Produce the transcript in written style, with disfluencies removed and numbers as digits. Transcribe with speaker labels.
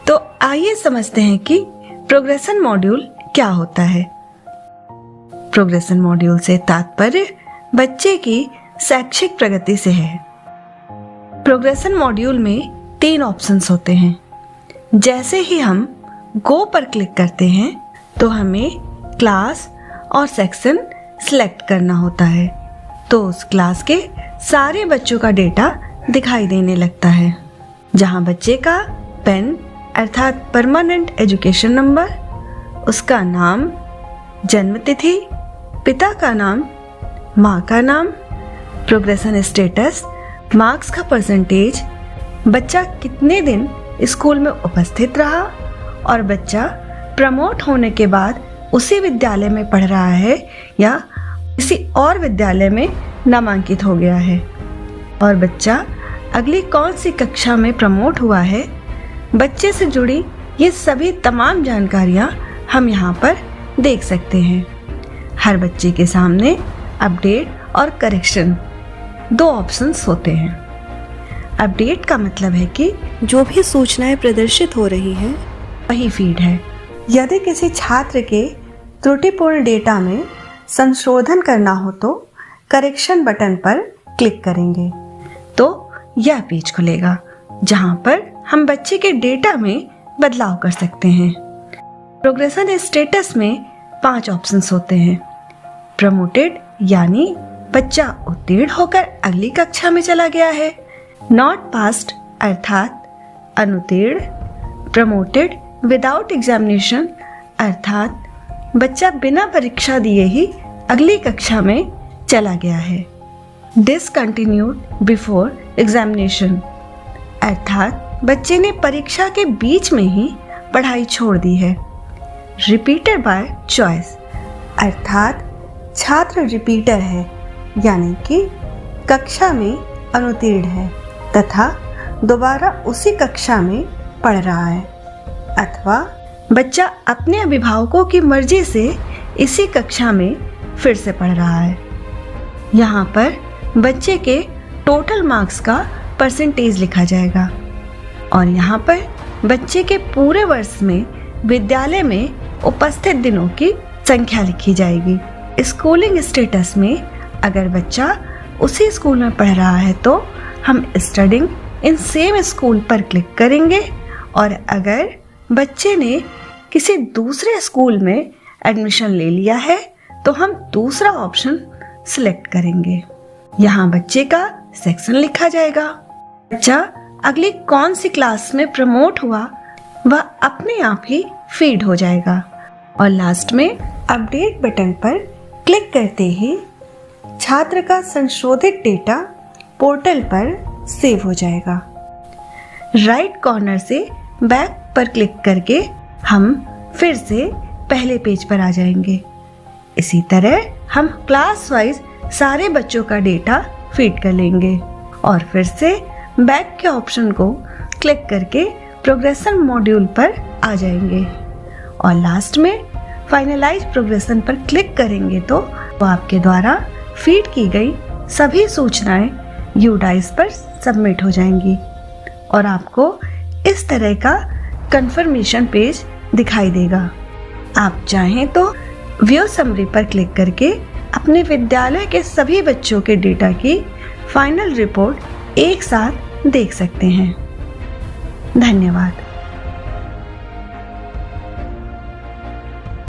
Speaker 1: तो आइए समझते हैं कि प्रोग्रेशन मॉड्यूल क्या होता है। प्रोग्रेशन मॉड्यूल से तात्पर्य बच्चे की शैक्षिक प्रगति से है। प्रोग्रेशन मॉड्यूल में 3 ऑप्शंस होते हैं। जैसे ही हम गो पर क्लिक करते हैं तो हमें क्लास और सेक्शन सिलेक्ट करना होता है, तो उस क्लास के सारे बच्चों का डेटा दिखाई देने लगता है, जहां बच्चे का पेन अर्थात परमानेंट एजुकेशन नंबर, उसका नाम, जन्म तिथि, पिता का नाम, माँ का नाम, प्रोग्रेशन स्टेटस, मार्क्स का परसेंटेज, बच्चा कितने दिन स्कूल में उपस्थित रहा और बच्चा प्रमोट होने के बाद उसी विद्यालय में पढ़ रहा है या किसी और विद्यालय में नामांकित हो गया है, और बच्चा अगली कौन सी कक्षा में प्रमोट हुआ है। बच्चे से जुड़ी ये सभी तमाम जानकारियाँ हम यहाँ पर देख सकते हैं। हर बच्चे के सामने अपडेट और करेक्शन 2 ऑप्शंस होते हैं। अपडेट का मतलब है कि जो भी सूचनाएं प्रदर्शित हो रही हैं वही फीड है। यदि किसी छात्र के त्रुटिपूर्ण डेटा में संशोधन करना हो तो करेक्शन बटन पर क्लिक करेंगे तो यह पेज खुलेगा, जहां पर हम बच्चे के डेटा में बदलाव कर सकते हैं। प्रोग्रेशन स्टेटस में 5 ऑप्शंस होते हैं। प्रमोटेड यानी बच्चा उत्तीर्ण होकर अगली कक्षा में चला गया है। नॉट पास्ड अर्थात अनुत्तीर्ण। प्रमोटेड विदाउट एग्जामिनेशन अर्थात बच्चा बिना परीक्षा दिए ही अगली कक्षा में चला गया है। डिसकंटिन्यूड बिफोर एग्जामिनेशन अर्थात बच्चे ने परीक्षा के बीच में ही पढ़ाई छोड़ दी है। रिपीटेड बाय चॉइस अर्थात छात्र रिपीटर है, यानी कि कक्षा में अनुत्तीर्ण है तथा दोबारा उसी कक्षा में पढ़ रहा है, अथवा बच्चा अपने अभिभावकों की मर्जी से इसी कक्षा में फिर से पढ़ रहा है। यहाँ पर बच्चे के टोटल मार्क्स का परसेंटेज लिखा जाएगा और यहाँ पर बच्चे के पूरे वर्ष में विद्यालय में उपस्थित दिनों की संख्या लिखी जाएगी। स्कूलिंग स्टेटस में अगर बच्चा उसी स्कूल में पढ़ रहा है तो हम स्टडिंग इन सेम स्कूल पर क्लिक करेंगे, और अगर बच्चे ने किसी दूसरे स्कूल में एडमिशन ले लिया है तो हम दूसरा ऑप्शन सिलेक्ट करेंगे। यहाँ बच्चे का सेक्शन लिखा जाएगा, बच्चा अगली कौन सी क्लास में प्रमोट हुआ वह अपने आप ही फीड हो जाएगा, और लास्ट में अपडेट बटन पर क्लिक करते ही छात्र का संशोधित डेटा पोर्टल पर सेव हो जाएगा। राइट कॉर्नर से बैक पर क्लिक करके हम फिर से पहले पेज पर आ जाएंगे। इसी तरह हम क्लास वाइज सारे बच्चों का डेटा फीड कर लेंगे और फिर से बैक के ऑप्शन को क्लिक करके प्रोग्रेशन मॉड्यूल पर आ जाएंगे, और लास्ट में फाइनलाइज प्रोग्रेशन पर क्लिक करेंगे तो आपके द्वारा फीड की गई सभी सूचनाएं यूडाइस पर सबमिट हो जाएंगी और आपको इस तरह का कंफर्मेशन पेज दिखाई देगा। आप चाहें तो व्यू समरी पर क्लिक करके अपने विद्यालय के सभी बच्चों के डेटा की फाइनल रिपोर्ट एक साथ देख सकते हैं। धन्यवाद।